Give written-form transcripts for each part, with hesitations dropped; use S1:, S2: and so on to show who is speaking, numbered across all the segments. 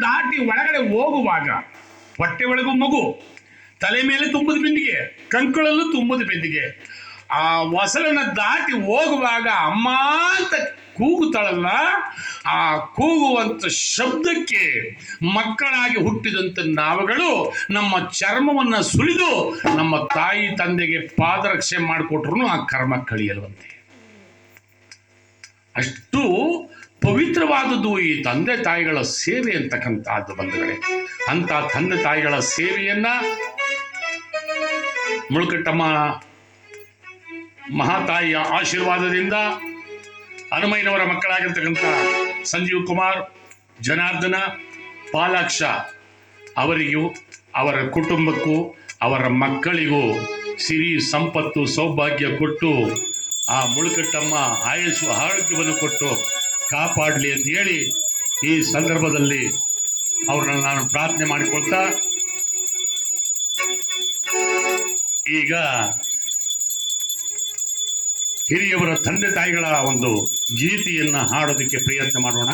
S1: ದಾಟಿ ಒಳಗಡೆ ಹೋಗುವಾಗ ಹೊಟ್ಟೆ ಒಳಗೂ ಮಗು, ತಲೆ ಮೇಲೆ ತುಂಬದ ಬಿಂದಿಗೆ, ಕಂಕಳಲ್ಲೂ ತುಂಬದ ಬಿಂದಿಗೆ. ಆ ಹೊಸಲನ್ನ ದಾಟಿ ಹೋಗುವಾಗ ಅಮ್ಮ ಅಂತ ಕೂಗುತ್ತಾಳಲ್ಲ, ಆ ಕೂಗುವಂಥ ಶಬ್ದಕ್ಕೆ ಮಕ್ಕಳಾಗಿ ಹುಟ್ಟಿದಂಥ ನಾವುಗಳು ನಮ್ಮ ಚರ್ಮವನ್ನು ಸುಲಿದು ನಮ್ಮ ತಾಯಿ ತಂದೆಗೆ ಪಾದರಕ್ಷೆ ಮಾಡಿಕೊಟ್ರು ಆ ಕರ್ಮ ಕಳಿಯಲ್ವಂತೆ. ಅಷ್ಟು ಪವಿತ್ರವಾದದ್ದು ಈ ತಂದೆ ತಾಯಿಗಳ ಸೇವೆ ಅಂತಕ್ಕಂಥದ್ದು ಬಂಧುಗಳೇ. ಅಂತ ತಂದೆ ತಾಯಿಗಳ ಸೇವೆಯನ್ನ ಮುಳುಕಟ್ಟಮ್ಮ ಮಹಾತಾಯಿಯ ಆಶೀರ್ವಾದದಿಂದ ಹನುಮಯ್ಯನವರ ಮಕ್ಕಳಾಗಿರ್ತಕ್ಕಂಥ ಸಂಜೀವ್ ಕುಮಾರ್, ಜನಾರ್ದನ, ಪಾಲಾಕ್ಷ ಅವರಿಗೂ ಅವರ ಕುಟುಂಬಕ್ಕೂ ಅವರ ಮಕ್ಕಳಿಗೂ ಸಿರಿ ಸಂಪತ್ತು ಸೌಭಾಗ್ಯ ಕೊಟ್ಟು ಆ ಮುಳುಕಟ್ಟಮ್ಮ ಆಯಸ್ಸು ಆರೋಗ್ಯವನ್ನು ಕೊಟ್ಟು ಕಾಪಾಡಲಿ ಅಂತ ಹೇಳಿ ಈ ಸಂದರ್ಭದಲ್ಲಿ ಅವ್ರನ್ನ ನಾನು ಪ್ರಾರ್ಥನೆ ಮಾಡಿಕೊಳ್ತಾ ಈಗ ಹಿರಿಯವರ ತಂದೆ ತಾಯಿಗಳ ಒಂದು ಗೀತೆಯನ್ನು ಹಾಡೋದಕ್ಕೆ ಪ್ರಯತ್ನ ಮಾಡೋಣ.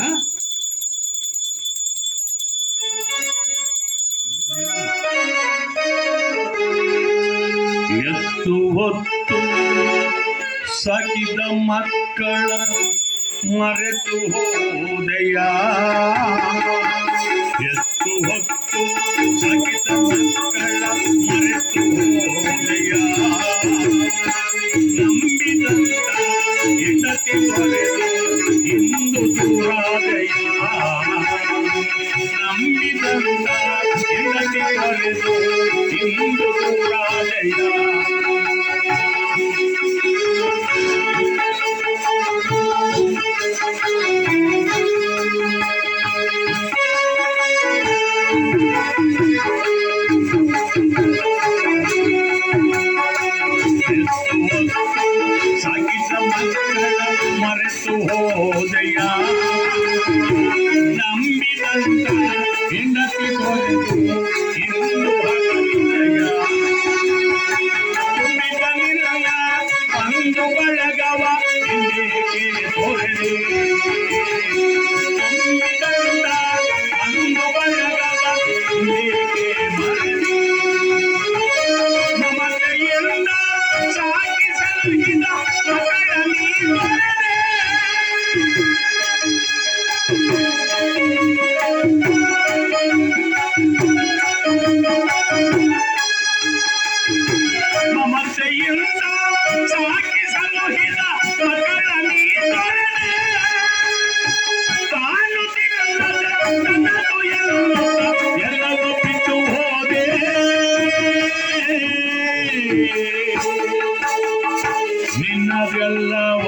S1: ಎತ್ತು ಹೊತ್ತು ಸಾಕಿದ ಮಕ್ಕಳ ಮರೆತು ಹೋದೆಯ, ಎತ್ತು ಹೊತ್ತು ಸಾಕಿದ ಮಕ್ಕಳ ಮರೆತು ಹೋದೆಯ, ನಂಬಿದಂತ ಹೆಂಡತಿ ತೊರೆದು ಇಂದು ದೂರಾದೆಯ, ನಂಬಿದಂತ ಹೆಂಡತಿ ತೊರೆದು ಇಂದು ದೂರಾದೆಯ. ಸಾಕಿದ ಮಕ್ಕಳ ಮರೆತು ಹೋದೆಯ, ನಂಬಿದಂತ ಹೆಂಡತಿ ತೊರೆದು ಇಂದು ಹಗಲಿದೆಯ, ತುಂಬಿದ ನಿಲಯ ಬಂಧು ಬಳಗವ ಇಂದೇಕೆ ತೊರೆದೆ, ತುಂಬಿದಂತ ಬಂಧು ಬಳಗವ ಇಂದೇಕೆ ಮರೆದೆ, ಮಮತೆಯಿಂದ ಸಾಕಿ ಸಲಹಿದ ಮಕ್ಕಳ ನೀ ತೊರೆದೆ, ಮಮತೆಯಿಂದ ಸಾಕಿ ಸಲಹಿದ ಮಕ್ಕಳ ನೀ ತೊರೆದೆ, ತಾನು ತಿನ್ನದ ತನ್ನದು ಎಲ್ಲವೂ ಬಿಟ್ಟು ಹೋದೆ, ನಿನ್ನದೆಲ್ಲವ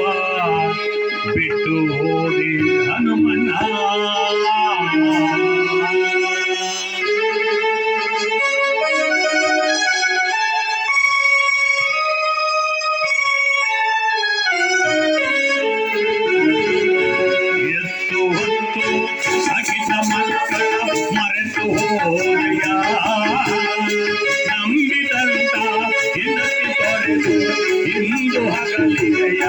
S1: ಬಿಟ್ಟು ಹೋದೆ ಹನುಮನ. ಎತ್ತು ಹೊತ್ತು ಸಾಕಿದ ಮಕ್ಕಳ ಮರೆತು ಹೋದೆಯ, ನಂಬಿದಂತ ಹೆಂಡತಿ ತೊರೆದು ಇಂದು ಹಗಲಿದೆಯ,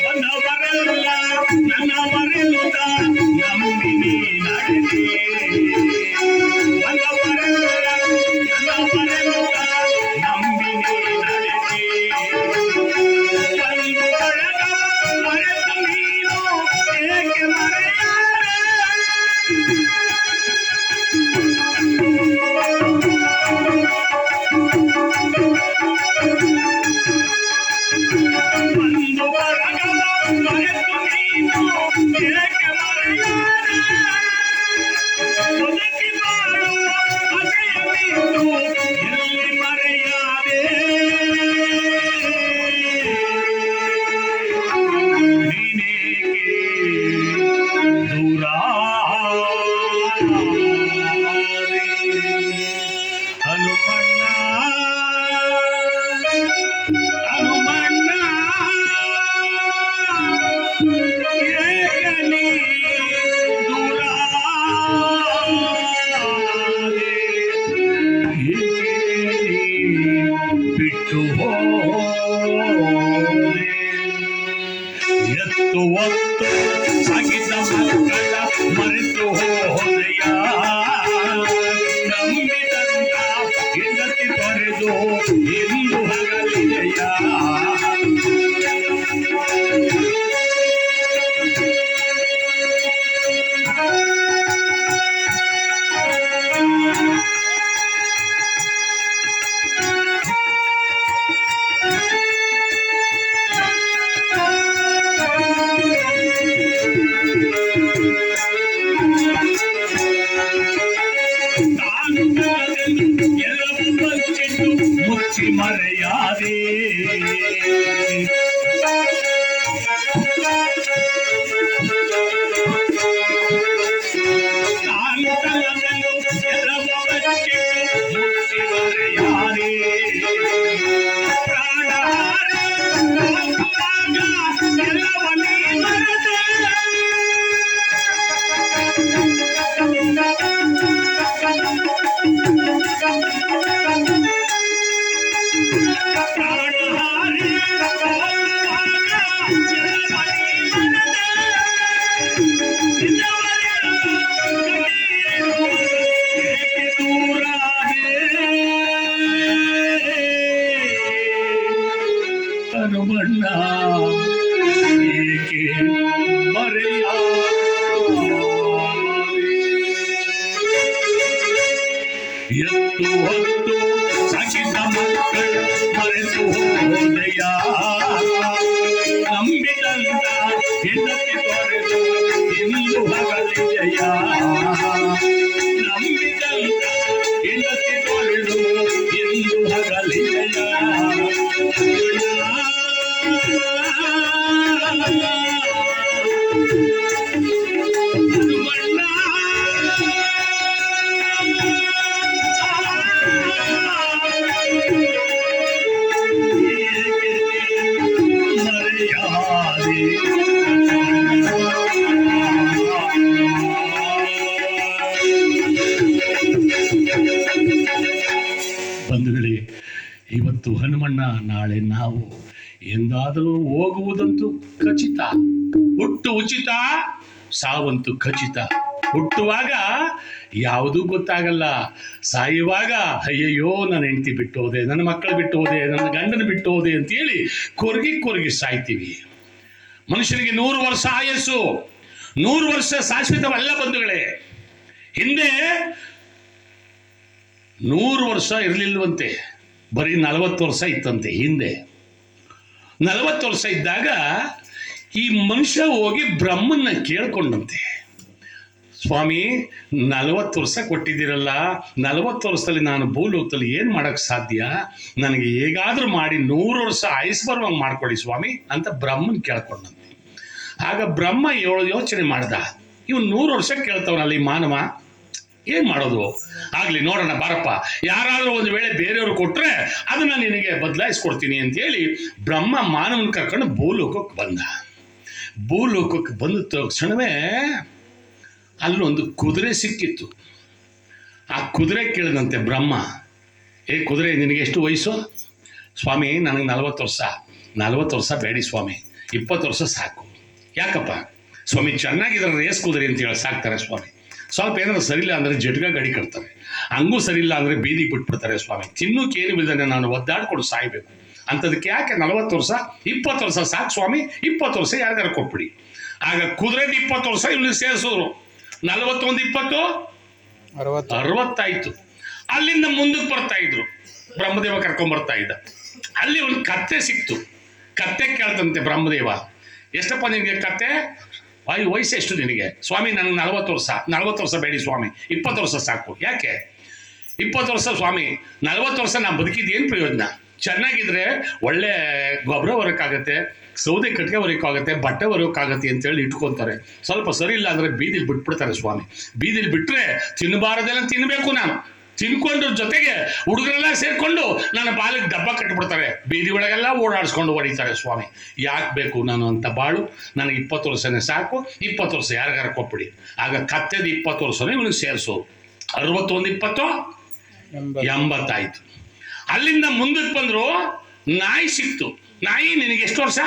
S1: ನನ್ನವರೆಲ್ಲ ನನ್ನವರೆಲ್ಲುದ ನಂಬಿ ನೀ ನಡೆದೆ, ನನ್ನವರೆಲ್ಲ ನನ್ನವರೆಲ್ಲುದ ನಂಬಿ ನೀ ನಡೆದೆ, ಬಂಧು ಬಳಗ ಮರೆತು ನೀನು ಏಕೆ ಮರೆಯಾದೆ, ಬಂಧು ಬಳಗವ ಮರೆತು ನೀನು ಏಕೆ ಮರೆಯಾದೆ, ಬದುಕಿ ಬಾಳುವ ಆಸೆಯ ಬಿಟ್ಟು ಎಲ್ಲಿ ಮರೆಯಾದೆ, ನೀನೇಕೆ ದೂರಾದೆ ಹನುಮಣ್ಣ, ಹನುಮಣ್ಣ. ಏಕನಿ ದೂರಾದೆ, ಏಕೆ ಬಿಟ್ಟು ಹೋದೆ. ಎತ್ತು ಒತ್ತು ಸಾಗಿದ ಮಕ್ಕಳ ಮರೆತು ಹೋದೆಯ, ನಂಬಿದಂತ ಹೆಂಡತಿ ತೊರೆದು ಎಂದು ಹಗಲಿದೆಯ. ಎಲ್ಲವೂ ಬಚ್ಚಿಟ್ಟು ಮುಚ್ಚಿ ಮರೆಯಾದೆ. ಎಲ್ಲವೂ ಬಚ್ಚಿಟ್ಟು ಮುಚ್ಚಿ ಮರೆಯಾದೆ. ಪ್ರಾಣ ಹೋಗುವಾಗ ಎಲ್ಲವನ್ನೇ ಮರೆತೆ. ಹನುಮಣ್ಣ ಏಕೆ ಎತ್ತು ಹೊತ್ತು ಸಾಕಿದ ಮಕ್ಕಳ ಮರೆತು ಹೋದೆಯ, ನಂಬಿದಂತ ಹೆಂಡತಿ ತೊರೆದು ಇಂದು ಹಗಲಿದೆಯ. ನಂಬಿದಂತ ಹೆಂಡತಿ ತೊರೆದು ಇಂದು ಹಗಲಿದೆಯ. ಬಂಧುಗಳೇ, ಇವತ್ತು ಹನುಮಣ್ಣ, ನಾಳೆ ನಾವು ಎಂದಾದರೂ ಹೋಗುವುದಂತೂ ಖಚಿತ. ಹುಟ್ಟು ಉಚಿತ, ಸಾವಂತೂ ಖಚಿತ. ಹುಟ್ಟುವಾಗ ಯಾವುದೂ ಗೊತ್ತಾಗಲ್ಲ, ಸಾಯುವಾಗ ಅಯ್ಯಯ್ಯೋ ನನ್ನ ಹೆಂಡತಿ ಬಿಟ್ಟು ಹೋದೆ, ನನ್ನ ಮಕ್ಕಳು ಬಿಟ್ಟು ಹೋದೆ, ನನ್ನ ಗಂಡನ ಬಿಟ್ಟು ಹೋದೆ ಅಂತೇಳಿ ಕೊರಗಿ ಸಾಯ್ತೀವಿ. ಮನುಷ್ಯನಿಗೆ 100 ವರ್ಷ ಆಯಸ್ಸು, 100 ವರ್ಷ ಶಾಶ್ವತವಲ್ಲ ಬಂಧುಗಳೇ. ಹಿಂದೆ 100 ವರ್ಷ ಇರಲಿಲ್ವಂತೆ, ಬರೀ 40 ವರ್ಷ ಇತ್ತಂತೆ. ಹಿಂದೆ 40 ವರ್ಷ ಇದ್ದಾಗ ಈ ಮನುಷ್ಯ ಹೋಗಿ ಬ್ರಹ್ಮನ್ನ ಕೇಳ್ಕೊಂಡಂತೆ, ಸ್ವಾಮಿ 40 ವರ್ಷ ಕೊಟ್ಟಿದ್ದೀರಲ್ಲ, 40 ವರ್ಷದಲ್ಲಿ ನಾನು ಭೂಲೋಕದಲ್ಲಿ ಏನು ಮಾಡೋಕ್ಕೆ ಸಾಧ್ಯ, ನನಗೆ ಹೇಗಾದರೂ ಮಾಡಿ 100 ವರ್ಷ ಆಯುಸ್ ಬರುವಂಗೆ ಮಾಡ್ಕೊಳ್ಳಿ ಸ್ವಾಮಿ ಅಂತ ಬ್ರಹ್ಮನ್ ಕೇಳ್ಕೊಂಡಂತೆ. ಆಗ ಬ್ರಹ್ಮ ಯೋಚನೆ ಮಾಡ್ದ, ಇವನು 100 ವರ್ಷ ಕೇಳ್ತವನಲ್ಲಿ ಮಾನವ, ಏನು ಮಾಡೋದು, ಆಗಲಿ ನೋಡೋಣ ಬಾರಪ್ಪ, ಯಾರಾದರೂ ಒಂದು ವೇಳೆ ಬೇರೆಯವರು ಕೊಟ್ಟರೆ ಅದನ್ನು ನಿನಗೆ ಬದಲಾಯಿಸ್ಕೊಡ್ತೀನಿ ಅಂತೇಳಿ ಬ್ರಹ್ಮ ಮಾನವನ ಕರ್ಕೊಂಡು ಭೂಲೋಕಕ್ಕೆ ಬಂದ. ಭೂಲೋಕಕ್ಕೆ ಬಂದ ತಕ್ಷಣವೇ ಅಲ್ಲೊಂದು ಕುದುರೆ ಸಿಕ್ಕಿತ್ತು. ಆ ಕುದುರೆ ಕೇಳಿದಂತೆ ಬ್ರಹ್ಮ, ಏ ಕುದುರೆ, ನಿನಗೆ ಎಷ್ಟು ವಯಸ್ಸು? ಸ್ವಾಮಿ ನನಗೆ 40 ವರ್ಷ. 40 ವರ್ಷ ಬೇಡಿ ಸ್ವಾಮಿ, 20 ವರ್ಷ ಸಾಕು. ಯಾಕಪ್ಪ? ಸ್ವಾಮಿ ಚೆನ್ನಾಗಿದ್ರೆ ರೇಸ್ ಕುದುರೆ ಅಂತೇಳಿ ಸಾಕ್ತಾರೆ ಸ್ವಾಮಿ, ಸ್ವಲ್ಪ ಏನಾದ್ರು ಸರಿಯಿಲ್ಲ ಅಂದರೆ ಜಟ್ಗ ಗಾಡಿ ಕಟ್ತಾರೆ, ಹಂಗೂ ಸರಿಯಿಲ್ಲ ಅಂದರೆ ಬೀದಿಗೆ ಬಿಟ್ಬಿಡ್ತಾರೆ ಸ್ವಾಮಿ, ತಿನ್ನೋಕೆ ಏನು ಬಿಲ್ದಾನೆ ನಾನು ಒದ್ದಾಡ್ಕೊಂಡು ಸಾಯ್ಬೇಕು ಅಂಥದಕ್ಕೆ ಯಾಕೆ 40 ವರ್ಷ, 20 ವರ್ಷ ಸಾಕು ಸ್ವಾಮಿ, 20 ವರ್ಷ ಯಾರಿಗಾರು ಕೊಟ್ಬಿಡಿ. ಆಗ ಕುದುರೆದು 20 ವರ್ಷ ಇಲ್ಲಿ ಸೇರಿಸಿದ್ರು, 41 20 60 ಆಯಿತು. ಅಲ್ಲಿಂದ ಮುಂದಕ್ಕೆ ಬರ್ತಾ ಇದ್ರು, ಬ್ರಹ್ಮದೇವ ಕರ್ಕೊಂಡ್ಬರ್ತಾ ಇದ್ದ. ಅಲ್ಲಿ ಒಂದು ಕತ್ತೆ ಸಿಕ್ತು. ಕತ್ತೆ ಕೇಳ್ತಂತೆ ಬ್ರಹ್ಮದೇವ, ಎಷ್ಟಪ್ಪ ನಿನಗೆ ಕತ್ತೆ, ವಯಸ್ಸು ಎಷ್ಟು ನಿನಗೆ? ಸ್ವಾಮಿ ನನಗೆ 40 ವರ್ಷ. 40 ವರ್ಷ ಬೇಡಿ ಸ್ವಾಮಿ, 20 ವರ್ಷ ಸಾಕು. ಯಾಕೆ 20 ವರ್ಷ ಸ್ವಾಮಿ? 40 ವರ್ಷ ನಾನು ಬದುಕಿದ್ದೇನು ಪ್ರಯೋಜನ? ಚೆನ್ನಾಗಿದ್ರೆ ಒಳ್ಳೆ ಗೊಬ್ಬರ ಹೊರಕ್ಕಾಗತ್ತೆ, ಸೌದೆ ಕಟ್ಟಿಗೆ ಹೊರಕ್ಕಾಗತ್ತೆ, ಬಟ್ಟೆ ಹೊರಕ್ಕಾಗತ್ತೆ ಅಂತೇಳಿ ಇಟ್ಕೊತಾರೆ. ಸ್ವಲ್ಪ ಸರಿ ಇಲ್ಲ ಅಂದರೆ ಬೀದಿಲಿ ಬಿಟ್ಬಿಡ್ತಾರೆ ಸ್ವಾಮಿ. ಬೀದಿಲಿ ಬಿಟ್ಟರೆ ತಿನ್ನಬಾರದೆಲ್ಲ ತಿನ್ನಬೇಕು ನಾನು. ತಿನ್ಕೊಂಡ್ರ ಜೊತೆಗೆ ಹುಡುಗರೆಲ್ಲ ಸೇರ್ಕೊಂಡು ನನ್ನ ಬಾಲಿಗೆ ಡಬ್ಬ ಕಟ್ಟಿಬಿಡ್ತಾರೆ, ಬೀದಿ ಒಳಗೆಲ್ಲ ಓಡಾಡಿಸ್ಕೊಂಡು ಹೊಡಿತಾರೆ. ಸ್ವಾಮಿ ಯಾಕೆ ಬೇಕು ನಾನು ಅಂತ ಬಾಳು, ನನಗೆ 20 ವರ್ಷನೇ ಸಾಕು, 20 ವರ್ಷ ಯಾರಿಗಾರ ಕೊಟ್ಬಿಡಿ. ಆಗ ಕತ್ತೆದು 20 ವರ್ಷನೇ ಇವನಿಗೆ ಸೇರಿಸೋರು. 61 20 80 ಆಯ್ತು. ಅಲ್ಲಿಂದ ಮುಂದಕ್ಕೆ ಬಂದ್ರು, ನಾಯಿ ಸಿಕ್ತು. ನಾಯಿ ನಿನಗೆ ಎಷ್ಟು ವರ್ಷ?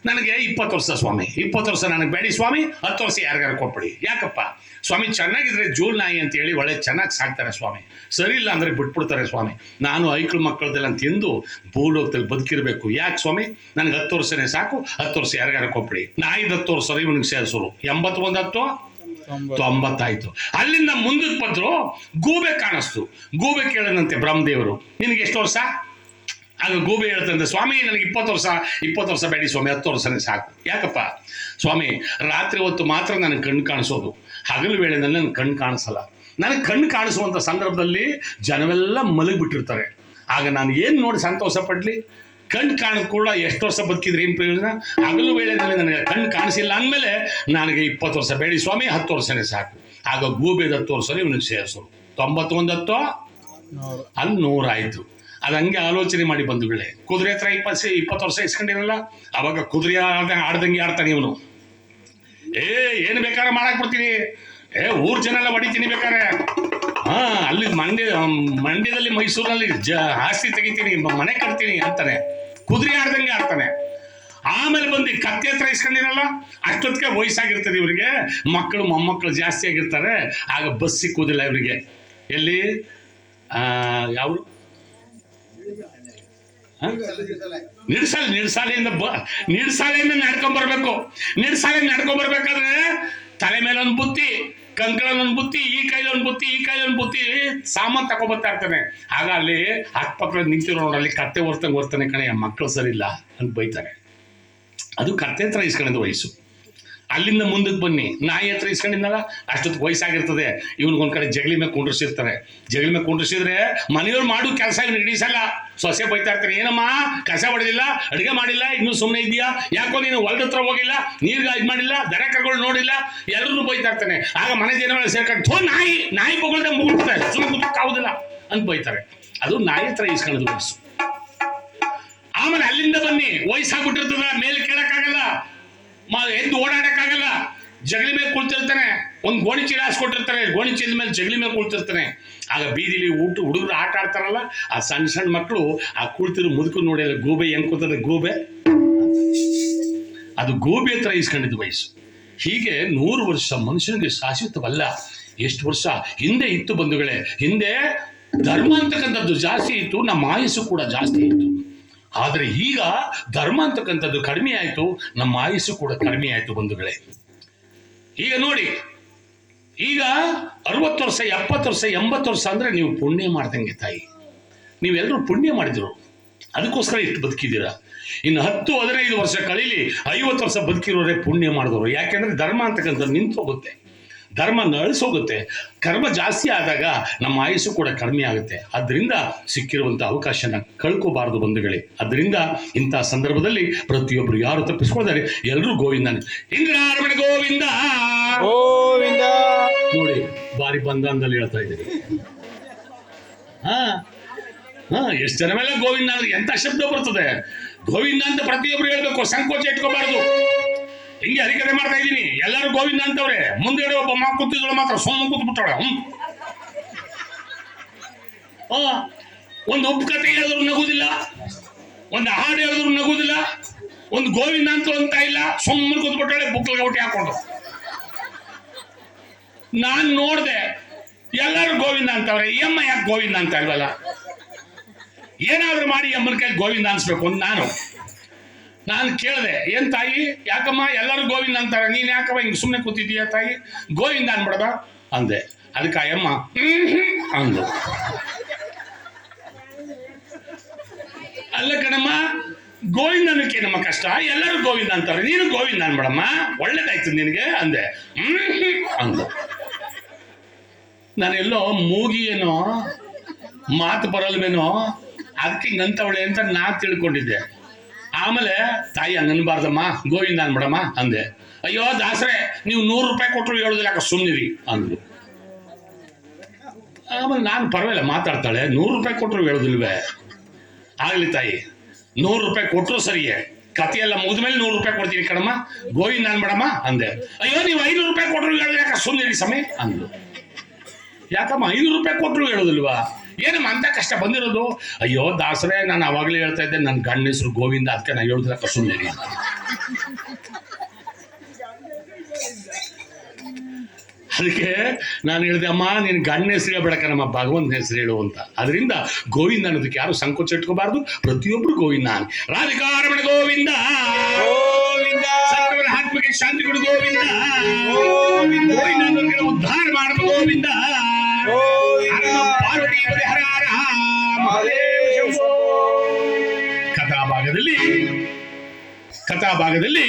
S1: ನನಗೆ 20 ವರ್ಷ ಸ್ವಾಮಿ. 20 ವರ್ಷ ನನಗೆ ಬೇಡಿ ಸ್ವಾಮಿ, 10 ವರ್ಷ ಯಾರಿಗಾರ ಕೊಟ್ಬಿಡಿ. ಯಾಕಪ್ಪ ಸ್ವಾಮಿ? ಚೆನ್ನಾಗಿದ್ರೆ ಜೂಲ್ ನಾಯಿ ಅಂತ ಹೇಳಿ ಒಳ್ಳೆ ಚೆನ್ನಾಗಿ ಸಾಕ್ತಾರೆ ಸ್ವಾಮಿ, ಸರಿ ಇಲ್ಲ ಅಂದರೆ ಬಿಟ್ಬಿಡ್ತಾರೆ ಸ್ವಾಮಿ. ನಾನು ಐಕ್ಳು ಮಕ್ಕಳದೆಲ್ಲ ತಿಂದು ಭೂಲೋಕದಲ್ಲಿ ಬದುಕಿರ್ಬೇಕು. ಯಾಕೆ ಸ್ವಾಮಿ? ನನಗೆ 10 ವರ್ಷನೇ ಸಾಕು, 10 ವರ್ಷ ಯಾರಿಗಾರ ಕೊಟ್ಬಿಡಿ. ನಾಯಿದು 10 ವರ್ಷ ಇವನಿಗೆ ಸೇರಿಸೋರು. 81 10 90 ಆಯ್ತು. ಅಲ್ಲಿಂದ ಮುಂದಕ್ಕೆ ಬಂದ್ರು, ಗೂಬೆ ಕಾಣಿಸ್ತು. ಗೂಬೆ ಕೇಳದಂತೆ ಬ್ರಹ್ಮದೇವರು, ನಿನಗೆ ಎಷ್ಟು ವರ್ಷ? ಆಗ ಗೂಬೆ ಹೇಳ್ತಂತೆ, ಸ್ವಾಮಿ ನನಗೆ 20 ವರ್ಷ ಬೇಡಿ ಸ್ವಾಮಿ, 10 ವರ್ಷನೇ ಸಾಕು. ಯಾಕಪ್ಪ? ಸ್ವಾಮಿ ರಾತ್ರಿ ಹೊತ್ತು ಮಾತ್ರ ನನಗೆ ಕಣ್ಣು ಕಾಣಿಸೋದು, ಹಗಲು ವೇಳೆನಲ್ಲಿ ನನಗೆ ಕಣ್ಣು ಕಾಣಿಸಲ್ಲ. ನನಗೆ ಕಣ್ಣು ಕಾಣಿಸುವಂಥ ಸಂದರ್ಭದಲ್ಲಿ ಜನವೆಲ್ಲ ಮಲಗಿಬಿಟ್ಟಿರ್ತಾರೆ. ಆಗ ನಾನು ಏನು ನೋಡಿ ಸಂತೋಷ ಪಡಲಿ? ಕಣ್ಣು ಕಾಣಿದ ಕೂಡ ಎಷ್ಟು ವರ್ಷ ಬದುಕಿದ್ರೆ ಏನು ಪ್ರಯೋಜನ? ಹಗಲು ವೇಳೆಯಲ್ಲಿ ನನಗೆ ಕಣ್ಣು ಕಾಣಿಸಿಲ್ಲ ಅಂದಮೇಲೆ ನನಗೆ 20 ವರ್ಷ ಬೇಡಿ ಸ್ವಾಮಿ, 10 ವರ್ಷನೇ ಸಾಕು. ಆಗ ಗೂಬೆದ 10 ವರ್ಷನೇ ಇವನಿಗೆ ಸೇರಿಸೋರು. 91 10 ಅಲ್ಲಿ 100 ಆಯಿತು. ಅದು ಹಂಗೆ ಆಲೋಚನೆ ಮಾಡಿ ಬಂಧುಗಳೇ, ಕುದುರೆ ಹತ್ರ 20 ವರ್ಷ ಇಸ್ಕೊಂಡಿರಲ್ಲ, ಅವಾಗ ಕುದುರೆ ಆಡ್ದಂಗೆ ಆಡ್ತಾನೆ ಇವನು. ಏನು ಬೇಕಾದ್ರೆ ಮಾಡಕ್ ಬಿಡ್ತೀನಿ, ಊರ್ ಜನ ಎಲ್ಲ ಹೊಡಿತೀನಿ ಬೇಕಾರೆ, ಅಲ್ಲಿ ಮಂಡ್ಯದಲ್ಲಿ ಮೈಸೂರಿನಲ್ಲಿ ಆಸ್ತಿ ತೆಗಿತೀನಿ, ಮನೆ ಕಟ್ತೀನಿ ಅಂತಾನೆ. ಕುದುರೆ ಆಡ್ದಂಗೆ ಆಡ್ತಾನೆ. ಆಮೇಲೆ ಬಂದು ಕತ್ತೆ ಹತ್ರ ಇಸ್ಕೊಂಡಿರಲ್ಲ, ಅಷ್ಟೊತ್ತಿಗೆ ವಯಸ್ಸಾಗಿರ್ತದೆ ಇವರಿಗೆ, ಮಕ್ಕಳು ಮೊಮ್ಮಕ್ಕಳು ಜಾಸ್ತಿ ಆಗಿರ್ತಾರೆ. ಆಗ ಬಸ್ ಸಿಕ್ಕುವುದಿಲ್ಲ ಇವರಿಗೆ. ಎಲ್ಲಿ ಯಾವ ನಿಡ್ಸಾಲೆಯಿಂದ ನಡ್ಕೊಂಡ್ಬರ್ಬೇಕು. ನಡ್ಕೊಂಡ್ಬರ್ಬೇಕಾದ್ರೆ ತಲೆ ಮೇಲೆ ಒಂದು ಬುತ್ತಿ, ಕಂಕಳಲ್ಲೊಂದು ಬುತ್ತಿ, ಈ ಕೈಲೊಂದು ಬುತ್ತಿ, ಈ ಕೈಲೊಂದು ಬುತ್ತಿ, ಸಾಮಾನು ತಗೊಂಡ್ಬರ್ತಾ ಇರ್ತಾನೆ. ಆಗ ಅಲ್ಲಿ ಅಕ್ಕಪಕ್ಕ ನಿಂತಿರೋ ನೋಡಲ್ಲಿ ಕತ್ತೆ ಹೊರ್ತಾನೆ ಕಣೆ, ಮಕ್ಕಳು ಸರಿ ಇಲ್ಲ ಅಂತ ಬೈತಾನೆ. ಅದು ಕತ್ತೆ ಹತ್ರ ಇಸ್ಕೊಂಡಿದ್ದ ವಯಸ್ಸು. ಅಲ್ಲಿಂದ ಮುಂದಕ್ಕೆ ಬನ್ನಿ, ನಾಯಿ ಹತ್ರ ಇಸ್ಕೊಂಡಿದ್ನಲ್ಲ, ಅಷ್ಟೊತ್ತಿಗೆ ವಯಸ್ಸಾಗಿರ್ತದೆ. ಇವನಿಗೊಂದು ಕಡೆ ಜಗಲಿ ಮೇಲೆ ಕುಂಡ್ರಿಸಿರ್ತಾರೆ. ಜಗಲಿ ಮೇಲೆ ಕುಂಡ್ರಿಸಿದ್ರೆ ಮನೆಯವ್ರು ಮಾಡೋ ಕೆಲಸ ಇವನು ಹಿಡಿಸಲ್ಲ. ಸೊಸೆ ಬೈತಾ ಇರ್ತಾರೆ, ಏನಮ್ಮ ಕಸ ಹೊಡೆದಿಲ್ಲ, ಅಡುಗೆ ಮಾಡಿಲ್ಲ, ಇನ್ನೂ ಸುಮ್ಮನೆ ಇದೆಯಾ, ಯಾಕೋ ನೀನು ಹೊಲದ ಹತ್ರ ಹೋಗಿಲ್ಲ, ನೀರ್ಗೆ ಇದು ಮಾಡಿಲ್ಲ, ದನ ಕರ್ಗಳು ನೋಡಿಲ್ಲ, ಎಲ್ಲರೂ ಬೈತಾ ಇರ್ತಾನೆ. ಆಗ ಮನೆ ಜನ ಸೇರ್ಕೊಂಡು ನಾಯಿ ಬೊಗಳ್ದೆ ಮುಗಿಡ್ತಾರೆ, ಸುಮ್ಮನೆ ಕೂದಕ್ಕಾಗೋದಿಲ್ಲ ಅಂತ ಬೈತಾರೆ. ಅದು ನಾಯಿ ಹತ್ರ ಇಸ್ಕೊಳ್ಳೋದು ವಯಸ್ಸು. ಆಮೇಲೆ ಅಲ್ಲಿಂದ ಬನ್ನಿ, ವಯಸ್ಸಾಗ್ಬಿಟ್ಟಿರ್ತದ, ಮೇಲೆ ಕೇಳಕ್ಕಾಗಲ್ಲ, ಎದ್ದು ಓಡಾಡಕ್ಕಾಗಲ್ಲ, ಜಗಲಿ ಮೇಲೆ ಕುಳಿತಿರ್ತಾನೆ. ಒಂದು ಗೋಣಿ ಚೀಲ ಹಾಸ್ಕೊಟ್ಟಿರ್ತಾರೆ, ಗೋಣಿ ಚೀಲದ ಮೇಲೆ ಜಗಲಿ ಮೇಲೆ ಕುಳಿತಿರ್ತಾನೆ. ಆಗ ಬೀದಿಲಿ ಹುಡುಗರು ಆಟ ಆಡ್ತಾರಲ್ಲ, ಆ ಸಣ್ಣ ಮಕ್ಕಳು ಆ ಕುಳಿತಿರೋ ಮುದುಕು ನೋಡಿ, ಗೂಬೆ ಹೆಂಗ್ ಕೂತದೆ, ಗೂಬೆ ಅದು ಗೂಬೆ ಹತ್ರ ಇಸ್ಕೊಂಡಿದ್ದು ವಯಸ್ಸು. ಹೀಗೆ 100 ವರ್ಷ ಮನುಷ್ಯನಿಗೆ ಶಾಶ್ವತವಲ್ಲ. ಎಷ್ಟು ವರ್ಷ ಹಿಂದೆ ಇತ್ತು ಬಂಧುಗಳೇ? ಹಿಂದೆ ಧರ್ಮ ಅಂತಕ್ಕಂಥದ್ದು ಜಾಸ್ತಿ ಇತ್ತು, ನಮ್ಮ ಆಯಸ್ಸು ಕೂಡ ಜಾಸ್ತಿ ಇತ್ತು. ಆದರೆ ಈಗ ಧರ್ಮ ಅಂತಕ್ಕಂಥದ್ದು ಕಡಿಮೆ ಆಯಿತು, ನಮ್ಮ ಆಯಸ್ಸು ಕೂಡ ಕಡಿಮೆ ಆಯಿತು ಬಂಧುಗಳೇ. ಈಗ ನೋಡಿ, ಈಗ 60 ವರ್ಷ 70 ವರ್ಷ 80 ವರ್ಷ ಅಂದರೆ ನೀವು ಪುಣ್ಯ ಮಾಡ್ದಂಗೆ ತಾಯಿ. ನೀವೆಲ್ಲರೂ ಪುಣ್ಯ ಮಾಡಿದ್ರು, ಅದಕ್ಕೋಸ್ಕರ ಇಷ್ಟು ಬದುಕಿದ್ದೀರಾ. ಇನ್ನು 10 15 ವರ್ಷ ಕಳೀಲಿ, 50 ವರ್ಷ ಬದುಕಿರೋರೇ ಪುಣ್ಯ ಮಾಡಿದವರು. ಯಾಕೆಂದರೆ ಧರ್ಮ ಅಂತಕ್ಕಂಥದ್ದು ನಿಂತು ಹೋಗುತ್ತೆ, ಧರ್ಮ ನಳಿಸೋಗುತ್ತೆ. ಕರ್ಮ ಜಾಸ್ತಿ ಆದಾಗ ನಮ್ಮ ಆಯಸ್ಸು ಕೂಡ ಕಡಿಮೆ ಆಗುತ್ತೆ. ಆದ್ದರಿಂದ ಸಿಕ್ಕಿರುವಂಥ ಅವಕಾಶನ ಕಳ್ಕೋಬಾರದು ಬಂಧುಗಳೇ. ಅದರಿಂದ ಇಂಥ ಸಂದರ್ಭದಲ್ಲಿ ಪ್ರತಿಯೊಬ್ಬರು ಯಾರು ತಪ್ಪಿಸ್ಕೊಳ್ತಾರೆ, ಎಲ್ಲರೂ ಗೋವಿಂದ ಇಂದ್ರಾರಮಣ ಗೋವಿಂದ ಗೋವಿಂದ ನೋಡಿ, ಬಾರಿ ಬಂಧನದಲ್ಲಿ ಹೇಳ್ತಾ ಇದ್ದೀರಿ. ಎಷ್ಟು ಜನ ಮೇಲೆ ಗೋವಿಂದ ಅಂದ್ರೆ ಎಂಥ ಶಬ್ದ ಬರ್ತದೆ. ಗೋವಿಂದ ಅಂತ ಪ್ರತಿಯೊಬ್ಬರು ಹೇಳ್ಬೇಕು, ಸಂಕೋಚ ಇಟ್ಕೋಬಾರ್ದು. ಹಿಂಗೆ ಹರಿಕತೆ ಮಾಡ್ತಾ ಇದ್ದೀನಿ, ಎಲ್ಲರೂ ಗೋವಿಂದ ಅಂತವ್ರೆ. ಮುಂದೆ ಒಬ್ಬ ಮಾ ಕೂತಿದ್ರು ಮಾತ್ರ ಸೋಮ ಕೂತ್ಬಿಟ್ಟಾಳೆ. ಒಂದು ಉಪ್ಪು ಕತೆ ಹೇಳಿದ್ರು ನಗುದಿಲ್ಲ, ಒಂದು ಹಾಡು ಹೇಳಿದ್ರು ನಗುದಿಲ್ಲ, ಒಂದು ಗೋವಿಂದ ಅಂತ ಇಲ್ಲ, ಸುಮ್ಮನೆ ಕೂತ್ಬಿಟ್ಟಾಳೆ ಬುಕ್ಕಲ್ಗೆ ಔಟಿ ಹಾಕೊಂಡು. ನಾನು ನೋಡ್ದೆ, ಎಲ್ಲರೂ ಗೋವಿಂದ ಅಂತವ್ರೆ, ಅಮ್ಮ ಯಾಕೆ ಗೋವಿಂದ ಅಂತ ಇಲ್ವಲ್ಲ? ಏನಾದ್ರು ಮಾಡಿ ಅಮ್ಮನ ಕೈ ಗೋವಿಂದ ಅನ್ಸ್ಬೇಕು ಅಂತ ನಾನು ಕೇಳಿದೆ, ಏನ್ ತಾಯಿ ಯಾಕಮ್ಮ ಎಲ್ಲರೂ ಗೋವಿಂದ ಅಂತಾರೆ, ನೀನ್ ಯಾಕಮ್ಮ ಹಿಂಗೆ ಸುಮ್ಮನೆ ಕೂತಿದ್ದೀಯ ತಾಯಿ, ಗೋವಿಂದ ಅನ್ಬಿಡದ ಅಂದೆ. ಅದಕ್ಕೆ ಅಮ್ಮ ಅಂದು. ಅಲ್ಲ ಕಣಮ್ಮ, ಗೋವಿಂದನಕ್ಕೆ ನಮ್ಮ ಕಷ್ಟ, ಎಲ್ಲರೂ ಗೋವಿಂದ ಅಂತಾರೆ, ನೀನು ಗೋವಿಂದ ಅನ್ಬಿಡಮ್ಮ, ಒಳ್ಳೇದಾಯ್ತು ನಿನಗೆ ಅಂದೆ. ಅಂದು. ನಾನೆಲ್ಲೋ ಮೂಗಿಯೇನೋ ಮಾತು ಬರಲ್ವೇನೋ, ಅದಕ್ಕೆ ಹಿಂಗಂತವಳೆ ಅಂತ ನಾ ತಿಳ್ಕೊಂಡಿದ್ದೆ. ಆಮೇಲೆ ತಾಯಿ ಹಂಗನ್ಬಾರ್ದಮ್ಮ, ಗೋವಿಂದ ಅನ್ಬಿಡಮ್ಮ ಅಂದೆ. ಅಯ್ಯೋ ದಾಸರೇ, ನೀವು 100 ರೂಪಾಯಿ ಕೊಟ್ಟರು ಹೇಳೋದಿಲ್ಲ, ಯಾಕೆ ಸುಮ್ಮನಿರಿ ಅಂದ್ರು. ಆಮೇಲೆ ನಾನು ಪರವಾಗಿಲ್ಲ ಮಾತಾಡ್ತಾಳೆ, 100 ರೂಪಾಯಿ ಕೊಟ್ಟರು ಹೇಳೋದಿಲ್ವೇ? ಆಗಲಿ ತಾಯಿ, 100 ರೂಪಾಯಿ ಕೊಟ್ಟರು ಸರಿಯೇ, ಕಥೆಯೆಲ್ಲ ಮುಗಿದ್ಮೇಲೆ 100 ರೂಪಾಯಿ ಕೊಡ್ತೀನಿ ಕಣಮ್ಮ, ಗೋವಿಂದ ಅನ್ಬೇಡಮ್ಮ ಅಂದೆ. ಅಯ್ಯೋ ನೀವು 500 ರೂಪಾಯಿ ಕೊಟ್ಟರು ಹೇಳೋದು ಸುಮ್ಮನೆ ಸಮಯ ಅಂದು. ಯಾಕಮ್ಮ 500 ರೂಪಾಯಿ ಕೊಟ್ಟರು ಹೇಳೋದಿಲ್ವಾ? ಏನಮ್ಮ ಅಂತ ಕಷ್ಟ ಬಂದಿರೋದು? ಅಯ್ಯೋ ದಾಸರೇ, ನಾನು ಅವಾಗಲೇ ಹೇಳ್ತಾ ಇದ್ದೆ ನನ್ನ ಗಂಡ ಹೆಸರು ಗೋವಿಂದ, ಅದಕ್ಕೆ ನಾನು ಹೇಳುದಿಲ್ಲ ಸುಮ್ಮನೆ ಅಂತ. ಅದಕ್ಕೆ ನಾನು ಹೇಳಿದೆ, ಅಮ್ಮ ನೀನು ಗಂಡ ಹೆಸರು ಬೇಡಕ, ನಮ್ಮ ಭಗವಂತನ ಹೆಸರು ಹೇಳು ಅಂತ. ಅದರಿಂದ ಗೋವಿಂದ ಅನ್ನೋದಕ್ಕೆ ಯಾರು ಸಂಕೋಚ ಇಟ್ಕೋಬಾರ್ದು, ಪ್ರತಿಯೊಬ್ರು ಗೋವಿಂದ. ರಾಧಿಕಾರಮಣ ಗೋವಿಂದ, ಸಕಲರ ಆತ್ಮಕ್ಕೆ ಶಾಂತಿ ಕೊಡು ಗೋವಿಂದ, ಗೋವಿಂದ ಅನ್ನೋದಕ್ಕೆ ಉದ್ಧಾರ ಮಾಡುವ ಗೋವಿಂದ, ಪಾರ್ವತಿ ಹರ ಹರ ಮಹಾದೇವ. ಕಥಾಭಾಗದಲ್ಲಿ